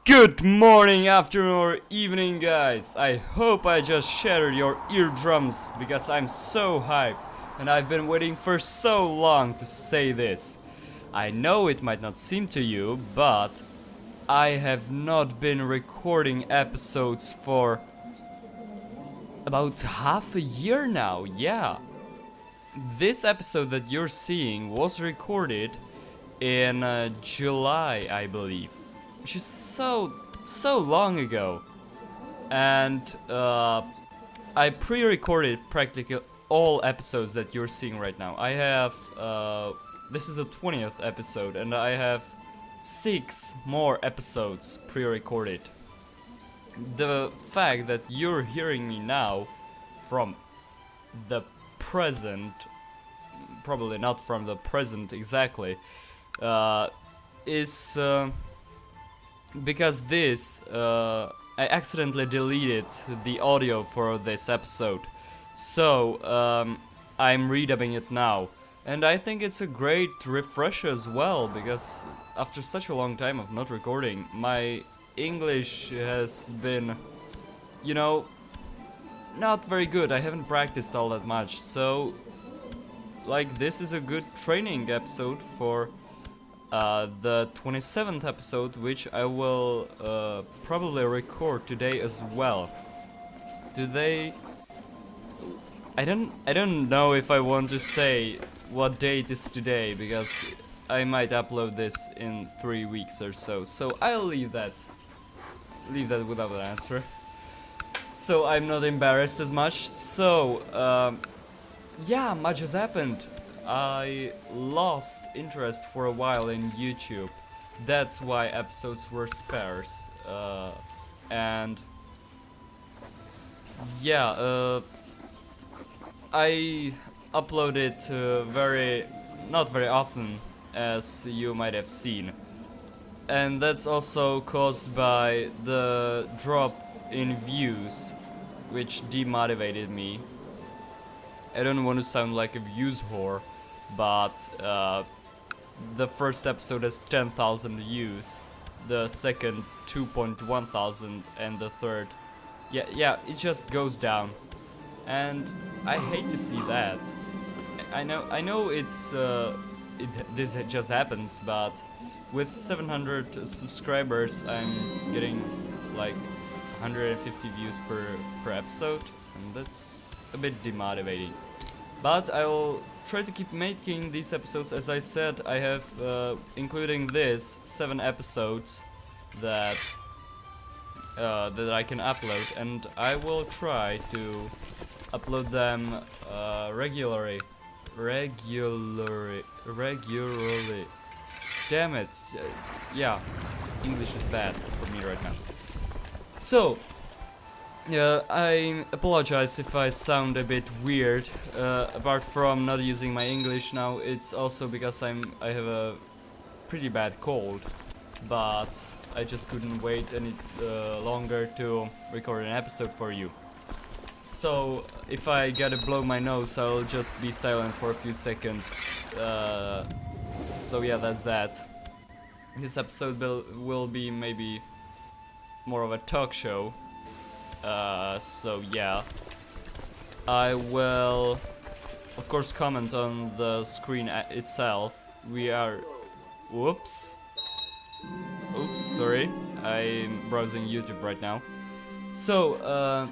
Good morning, afternoon, or evening, guys. I hope I just shattered your eardrums because I'm so hyped and I've been waiting for so long to say this. I know it might not seem to you, but I have not been recording episodes for about half a year now, yeah. This episode that you're seeing was recorded in July, I believe. Which is so long ago. And I pre-recorded practically all episodes that you're seeing right now. I have, this is the 20th episode, and I have 6 more episodes pre-recorded. The fact that you're hearing me now from the present, probably not from the present exactly, is because I accidentally deleted the audio for this episode, so I'm redubbing it now, and I think it's a great refresher as well, because after such a long time of not recording, my English has been, you know, not very good. I haven't practiced all that much, so like this is a good training episode for the 27th episode, which I will probably record today as well. Today, I don't know if I want to say what date is today, because I might upload this in 3 weeks or so. So I'll leave that without an answer, so I'm not embarrassed as much. So yeah, much has happened. I lost interest for a while in YouTube. That's why episodes were sparse. And yeah, I uploaded not very often, as you might have seen. And that's also caused by the drop in views, which demotivated me. I don't want to sound like a views whore, but the first episode has 10,000 views, the second 2.1 thousand, and the third, yeah, it just goes down, and I hate to see that. I know this just happens, but with 700 subscribers, I'm getting like 150 views per episode, and that's a bit demotivating. But I will try to keep making these episodes. As I said, I have, including this, 7 episodes that I can upload, and I will try to upload them regularly. Damn it! Yeah, English is bad for me right now. So, I apologize if I sound a bit weird. Apart from not using my English now, it's also because I have a pretty bad cold, but I just couldn't wait any longer to record an episode for you. So if I gotta blow my nose, I'll just be silent for a few seconds. So yeah, that's that. This episode will be maybe more of a talk show. So yeah, I will of course comment on the screen itself. We are, oops, sorry, I'm browsing YouTube right now. So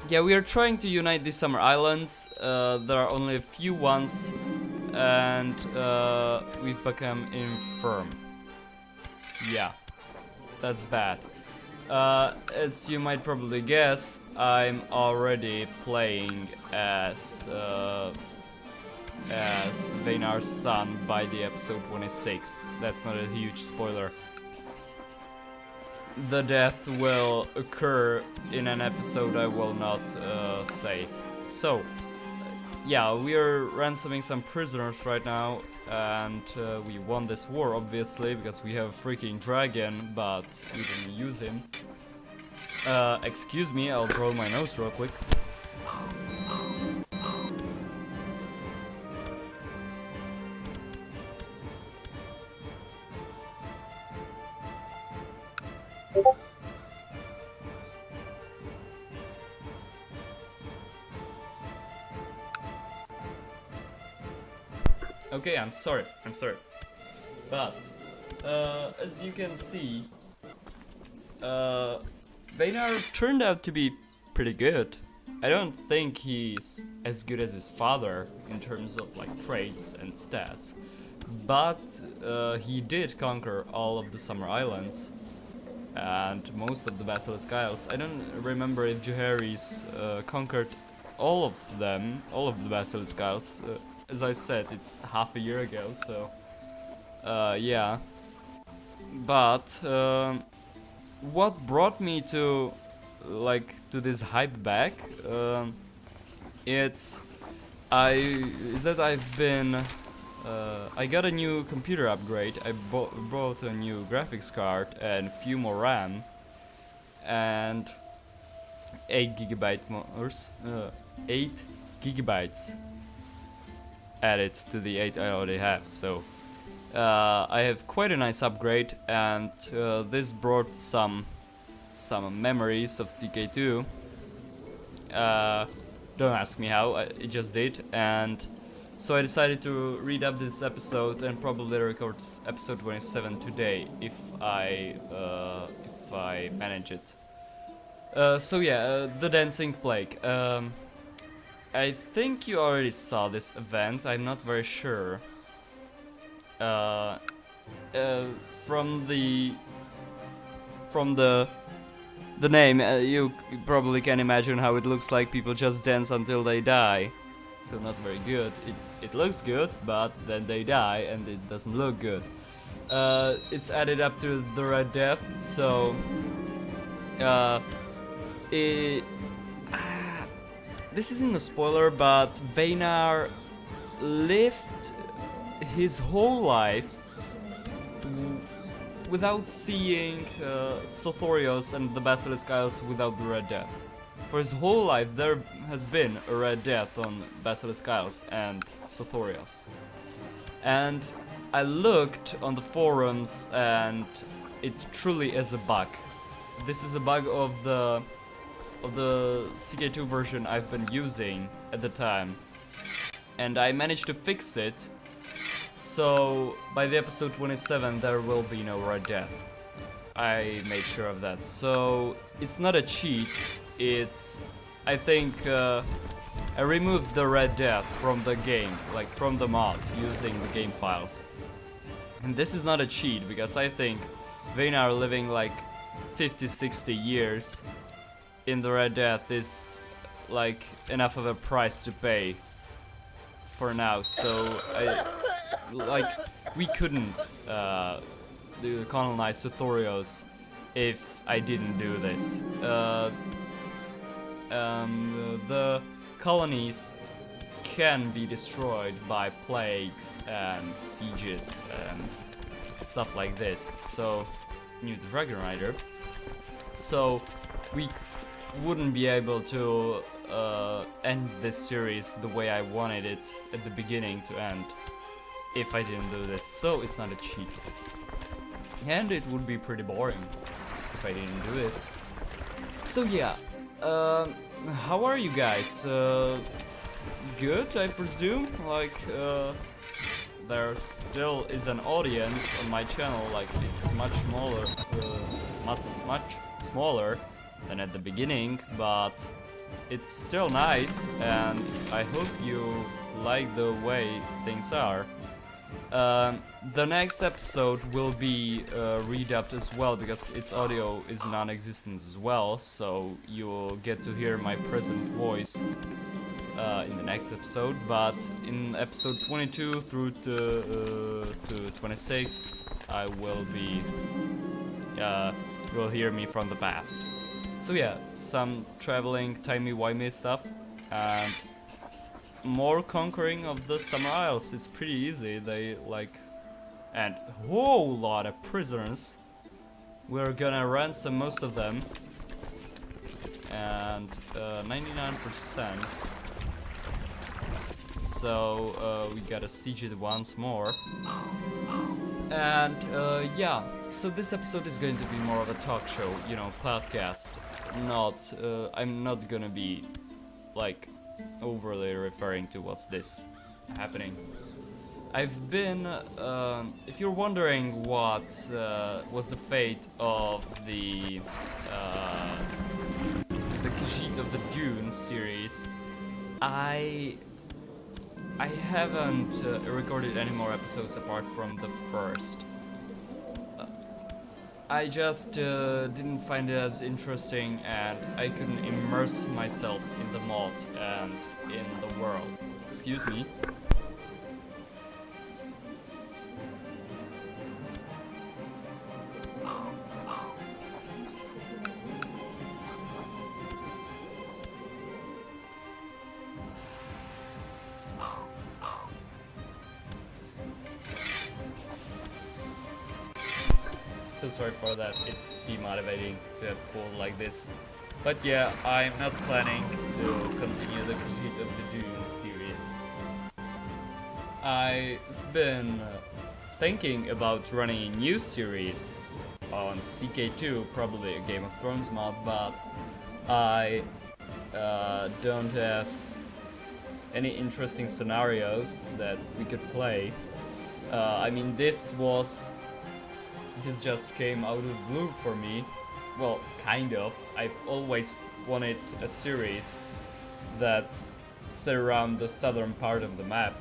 yeah, we are trying to unite these summer islands. There are only a few ones, and we've become infirm. Yeah, that's bad. As you might probably guess, I'm already playing as Aenar's son by the episode 26. That's not a huge spoiler. The death will occur in an episode I will not say. So, yeah, we are ransoming some prisoners right now, and we won this war, obviously, because we have a freaking dragon, but we didn't use him. Excuse me, I'll blow my nose real quick. Okay, I'm sorry. But, as you can see, Valyria turned out to be pretty good. I don't think he's as good as his father in terms of like traits and stats, but he did conquer all of the Summer Islands and most of the Basilisk Isles. I don't remember if Jaehaerys conquered all of them, all of the Basilisk Isles. As I said, it's half a year ago, so yeah. But what brought me to this hype back? Is that I've been I got a new computer upgrade. I bought a new graphics card and a few more RAM and 8 gigabytes added to the 8 I already have. So I have quite a nice upgrade, and this brought some memories of CK2. Don't ask me how, it just did, and so I decided to read up this episode and probably record episode 27 today if I manage it. So yeah, the Dancing Plague. I think you already saw this event. I'm not very sure. From the name, you probably can imagine how it looks like. People just dance until they die. So not very good. It looks good, but then they die and it doesn't look good. It's added up to the Red Death, so this isn't a spoiler, but Valyria lived his whole life without seeing Sothorios and the Basilisk Isles without the Red Death. For his whole life there has been a Red Death on Basilisk Isles and Sothorios. And I looked on the forums and it truly is a bug. This is a bug of the CK2 version I've been using at the time. And I managed to fix it. So by the episode 27 there will be no Red Death. I made sure of that. So it's not a cheat. I think I removed the Red Death from the game, like from the mod, using the game files. And this is not a cheat, because I think Valyria living like 50-60 years in the Red Death is like enough of a price to pay for now. So we couldn't colonize Sothorios if I didn't do this. The colonies can be destroyed by plagues and sieges and stuff like this. So, new Dragon Rider. So, we wouldn't be able to end this series the way I wanted it at the beginning to end if I didn't do this. So, it's not a cheat. And it would be pretty boring if I didn't do it. So, yeah. How are you guys? Good, I presume? Like, there still is an audience on my channel, like, it's much smaller, much smaller than at the beginning, but it's still nice, and I hope you like the way things are. The next episode will be redubbed as well, because its audio is non-existent as well, so you'll get to hear my present voice in the next episode. But in episode 22 through to 26, I will be you'll hear me from the past. So yeah, some traveling timey-wimey stuff and more conquering of the Summer Isles. It's pretty easy. They and a whole lot of prisoners. We're gonna ransom most of them, and 99%. So we gotta siege it once more. And yeah, So this episode is going to be more of a talk show, you know, podcast. Not, I'm not gonna be, like, overly referring to what's this happening. I've been, if you're wondering what was the fate of the Sheet of the Dune series, I haven't recorded any more episodes apart from the first. I just didn't find it as interesting, and I couldn't immerse myself in the mod and in the world. Excuse me. So sorry for that, it's demotivating to have pulled like this. But yeah, I'm not planning to continue the Sheet of the Dune series. I've been thinking about running a new series on CK2, probably a Game of Thrones mod, but I don't have any interesting scenarios that we could play. I mean, this just came out of the blue for me. Well, kind of. I've always wanted a series that's set around the southern part of the map.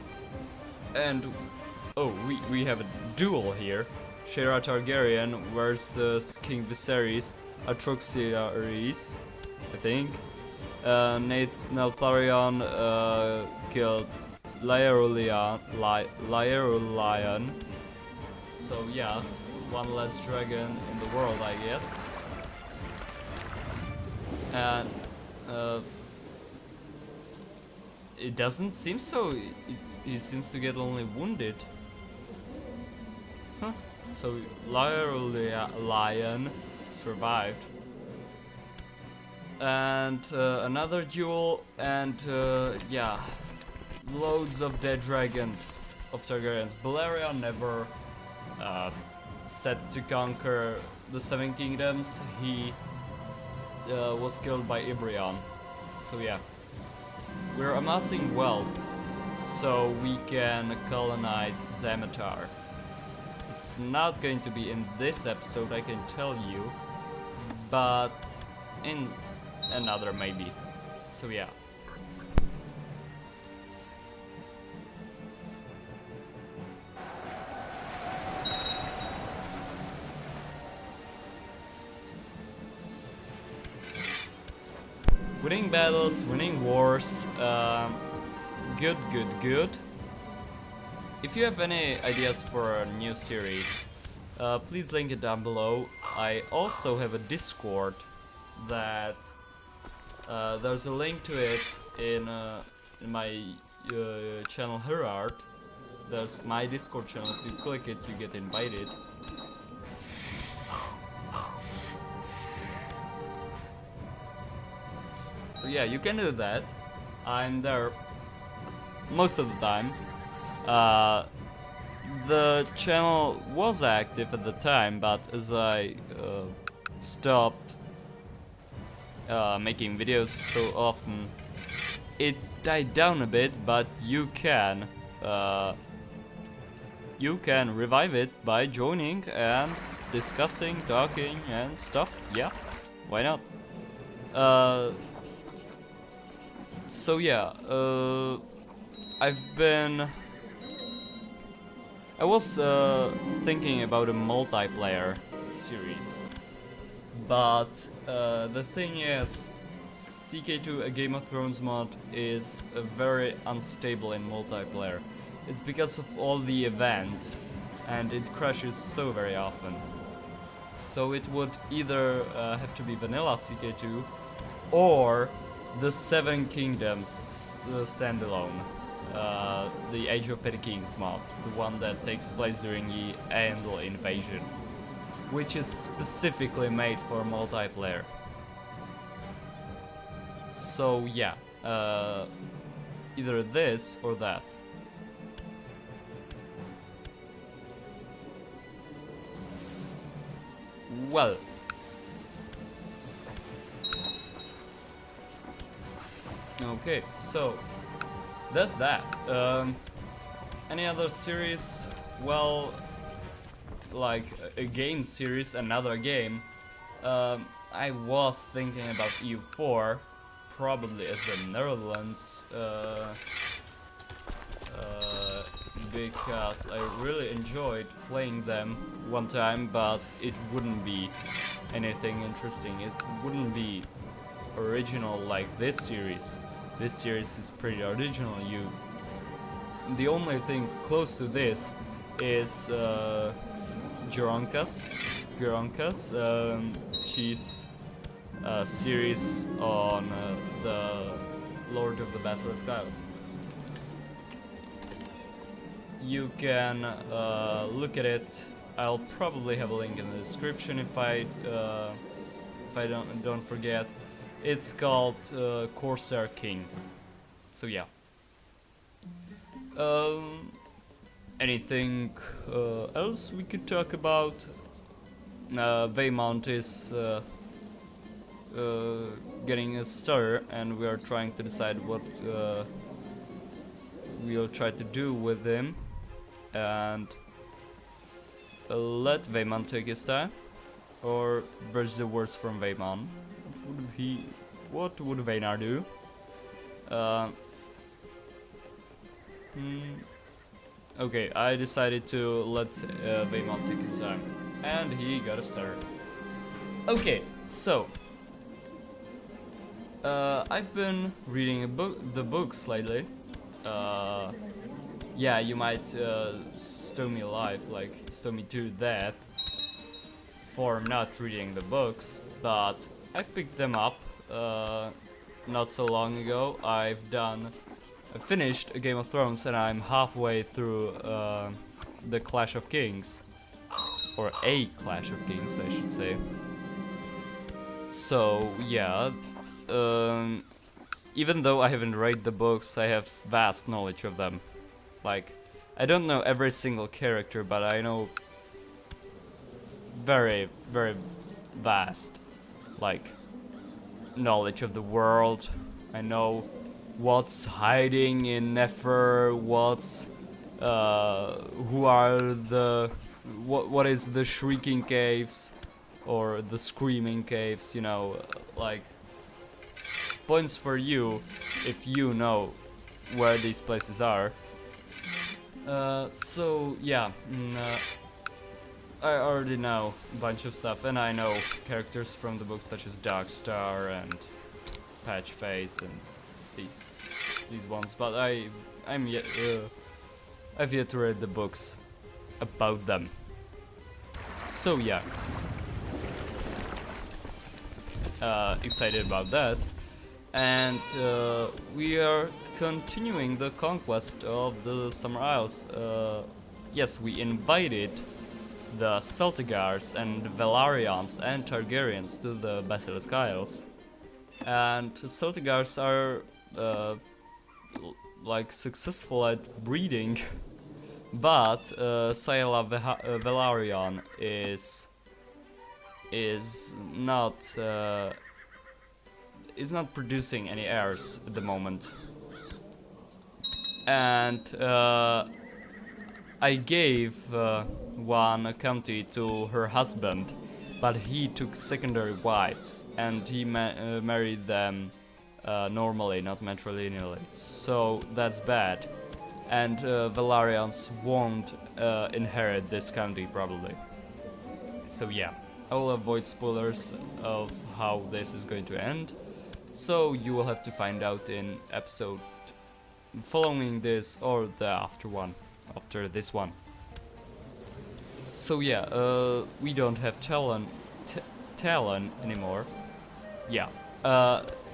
And, oh, we have a duel here. Shaira Targaryen versus King Viserys, Atroxiaris, I think. Neltharion killed Laerulion. So yeah, one less dragon in the world, I guess. And it doesn't seem so. He seems to get only wounded. Huh. So Laerulion survived. And another duel, and yeah, loads of dead dragons of Targaryens. Valyria never set to conquer the Seven Kingdoms. He was killed by Aurion. So yeah, we're amassing wealth so we can colonize Zamatar. It's not going to be in this episode, I can tell you, but in another maybe. So yeah. Winning battles, winning wars, good. If you have any ideas for a new series, please link it down below. I also have a Discord that there's a link to it in my channel Herard. There's my Discord channel. If you click it, you get invited. So yeah, you can do that. I'm there most of the time. The channel was active at the time, but as I stopped making videos so often, it died down a bit. But you can revive it by joining and discussing, talking and stuff. Yeah, why not? So yeah, I was thinking about a multiplayer series, but the thing is, CK2, a Game of Thrones mod, is very unstable in multiplayer. It's because of all the events, and it crashes so very often. So it would either have to be vanilla CK2, or the Seven Kingdoms standalone, the Age of Petty Kings mod, the one that takes place during the Andal invasion, which is specifically made for multiplayer. So yeah, either this or that. well. Okay, so that's that. Any other series? Well, like a game series, another game. I was thinking about EU4, probably as the Netherlands, because I really enjoyed playing them one time, but it wouldn't be anything interesting. It wouldn't be original like this series. This series is pretty original. The only thing close to this is Geronkas, Chief's series on the Lord of the Basilisk Isles. You can look at it. I'll probably have a link in the description if I don't forget. It's called Corsair King. So yeah. Anything else we could talk about? Vaymount is getting a star, and we are trying to decide what we'll try to do with him. And let Vaymount take his time, or bridge the words from Vaymount. What would Aenar do? Okay, I decided to let Vaymount take his time, and he got a star. Okay, so I've been reading the books lately. Yeah, you might stone me alive, like stone me to death for not reading the books, but I've picked them up not so long ago. I finished a Game of Thrones, and I'm halfway through the Clash of Kings, or a Clash of Kings, I should say. So yeah, even though I haven't read the books, I have vast knowledge of them. Like, I don't know every single character, but I know very, very vast, like, knowledge of the world. I know what's hiding in Nefer, what is the Shrieking Caves, or the Screaming Caves, you know, like, points for you if you know where these places are. So yeah, I already know a bunch of stuff, and I know characters from the books such as Darkstar and Patchface and these ones, but I've yet to read the books about them. So yeah, excited about that, and we are continuing the conquest of the Summer Isles. Yes, we invited the Celtigars and Valyrians and Targaryens to the Basilisk Isles, and the Celtigars are like successful at breeding, but Saela Velaryon is not producing any heirs at the moment. And I gave one county to her husband, but he took secondary wives, and he married them normally, not matrilineally. So that's bad. And Valyrians won't inherit this county probably. So yeah, I will avoid spoilers of how this is going to end. So you will have to find out in episode following this, or the after this one. So yeah, we don't have Talon anymore. Yeah.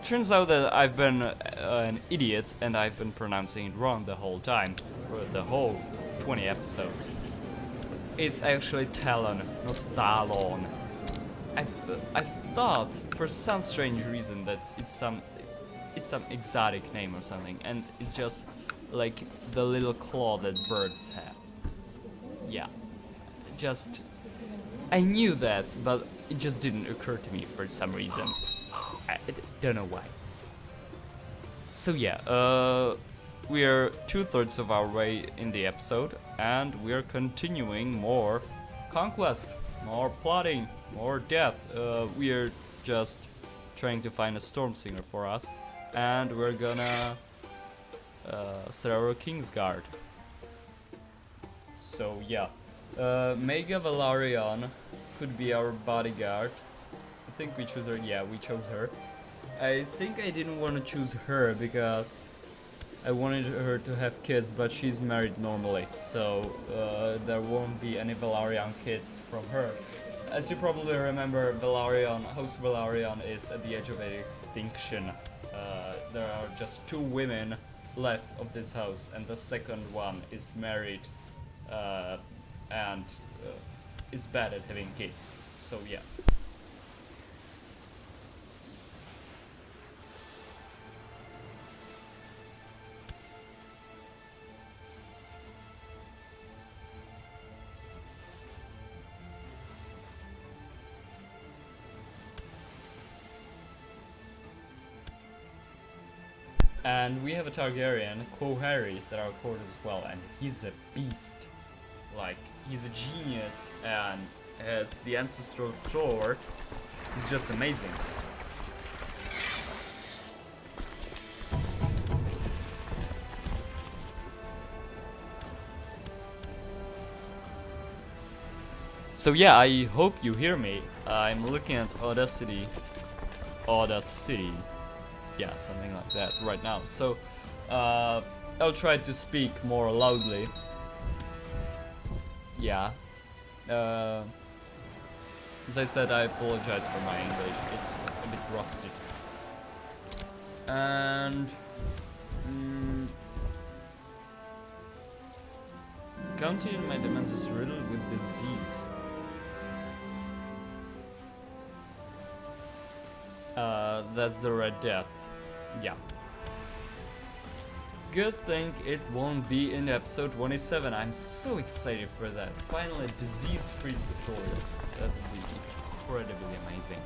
Turns out that I've been an idiot, and I've been pronouncing it wrong the whole time, for the whole 20 episodes. It's actually Talon, not Talon. I thought for some strange reason that it's some exotic name or something, and it's just like the little claw that birds have. Yeah, just I knew that, but It just didn't occur to me for some reason. I don't know why. So yeah, we are 2/3 of our way in the episode, and we are continuing more conquest, more plotting, more death. We are just trying to find a storm singer for us, and we're gonna set our King's Guard. So yeah, Mega Valarion could be our bodyguard. I think we choose her. Yeah, we chose her. I think I didn't want to choose her because I wanted her to have kids, but she's married normally, so there won't be any Valarion kids from her. As you probably remember, House Valarion is at the edge of extinction. There are just 2 women left of this house, and the second one is married and is bad at having kids. So yeah. And we have a Targaryen, Qohor, at our court as well, and he's a beast. Like, he's a genius and has the ancestral sword. He's just amazing. So yeah, I hope you hear me. I'm looking at Audacity. Yeah, something like that right now. So I'll try to speak more loudly. Yeah. As I said, I apologize for my English. It's a bit rusty. And county in my demands is riddled with disease. That's the Red Death. Yeah. Good thing it won't be in episode 27. I'm so excited for that. Finally, disease-free tutorials. That would be incredibly amazing.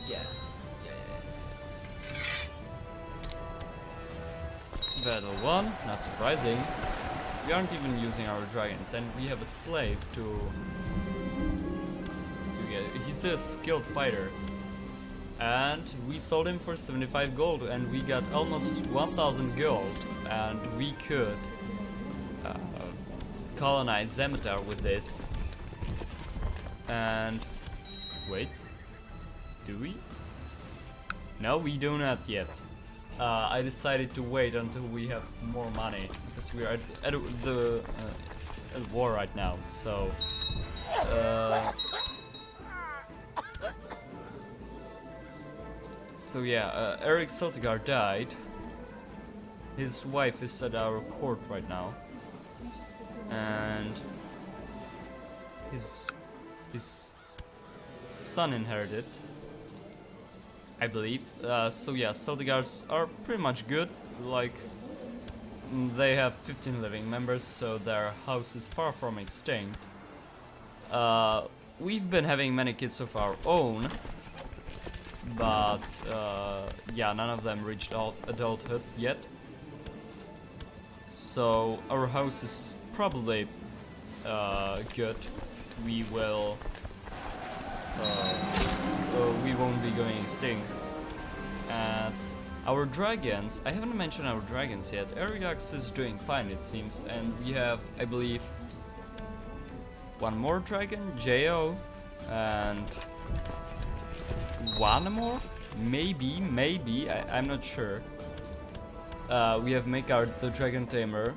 Yeah. Battle 1, not surprising. We aren't even using our dragons, and we have a slave to get. He's a skilled fighter. And we sold him for 75 gold, and we got almost 1000 gold, and we could colonize Zemitar with this. And wait, do we? No, we do not yet. I decided to wait until we have more money because we are at war right now. So. So yeah, Eric Celtigar died. His wife is at our court right now, and his son inherited, I believe. So yeah, Celtigars are pretty much good. Like, they have 15 living members, so their house is far from extinct. We've been having many kids of our own. But yeah, none of them reached adulthood yet. So our house is probably good. We will. We won't be going extinct. And our dragons. I haven't mentioned our dragons yet. Eridax is doing fine, it seems, and we have, I believe, one more dragon, Jo, and. One more? Maybe, I'm not sure. We have Mekar the Dragon Tamer,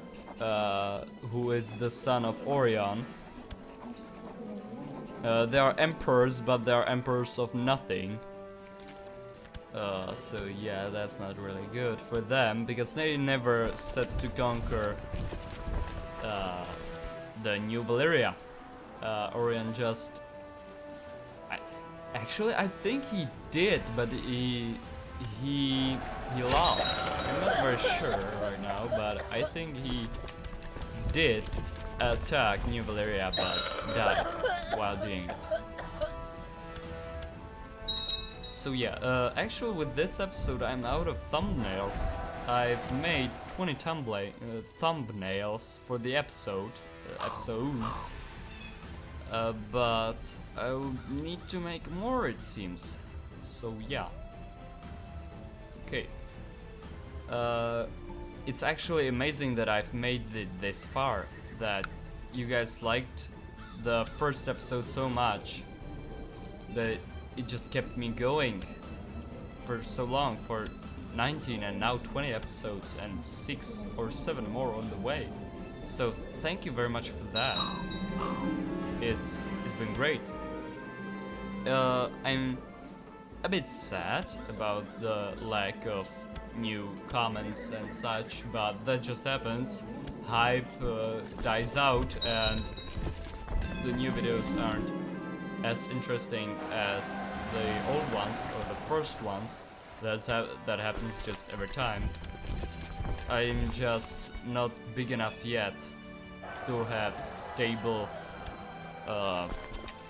who is the son of Aurion. They are emperors, but they are emperors of nothing. So yeah, that's not really good for them, because they never set to conquer the new Valyria. Aurion just... Actually, I think he did, but he lost. I'm not very sure right now, but I think he did. attack New Valyria, but died while doing it. So yeah, actually with this episode I'm out of thumbnails. I've made 20 thumbnails for the episodes, but I will need to make more, it seems. So yeah. Okay. It's actually amazing that I've made it this far, that you guys liked the first episode so much that it just kept me going for so long, for 19 and now 20 episodes and 6 or 7 more on the way. So thank you very much for that. It's been great. I'm a bit sad about the lack of new comments and such, but that just happens. Hype dies out and the new videos aren't as interesting as the old ones or the first ones. That happens just every time. I'm just not big enough yet to have stable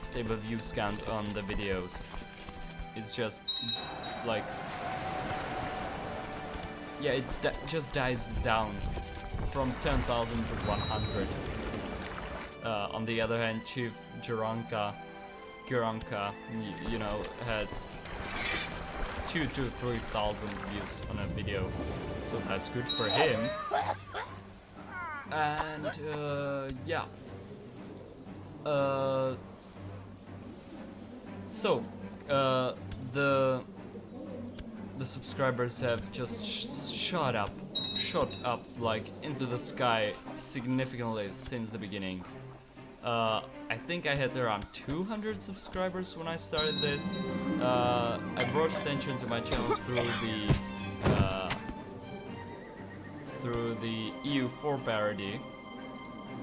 views count on the videos. It's just like, yeah, it just dies down from 10,000 to 100. On the other hand, Chief Gironka, you know, has 2,000 to 3,000 views on a video, so that's good for him. And yeah. So the subscribers have just shot up like into the sky significantly since the beginning. I think I had around 200 subscribers when I started this. I brought attention to my channel through the EU4 parody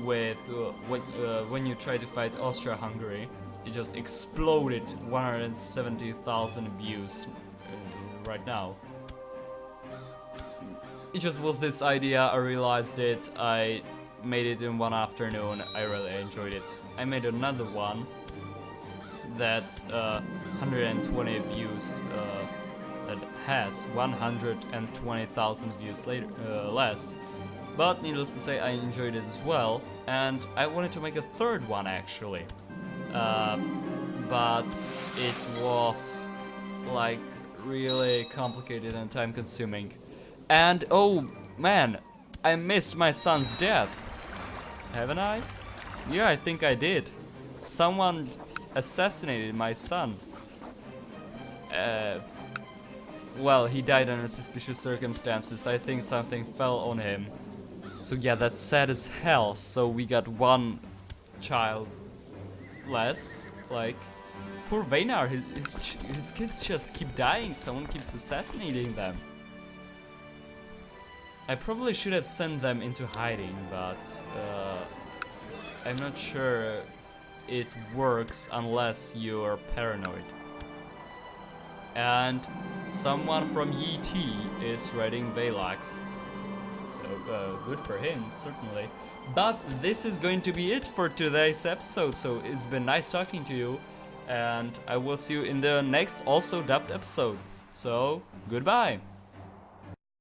with when you try to fight Austria-Hungary. It just exploded 170,000 views right now. It just was this idea, I realized it, I made it in one afternoon, I really enjoyed it. I made another one that's 120 views, that has 120,000 views less. But needless to say, I enjoyed it as well, and I wanted to make a third one actually. But it was like really complicated and time consuming. And oh man, I missed my son's death. Haven't I? Yeah, I think I did. Someone assassinated my son. Well, he died under suspicious circumstances. I think something fell on him. So yeah, that's sad as hell. So we got one child less. Like, poor Aenar, his kids just keep dying. Someone keeps assassinating them. I probably should have sent them into hiding, but I'm not sure it works unless you're paranoid. And someone from YT is raiding Velax. So good for him, certainly. But this is going to be it for today's episode, so it's been nice talking to you, and I will see you in the next also dubbed episode. So, goodbye!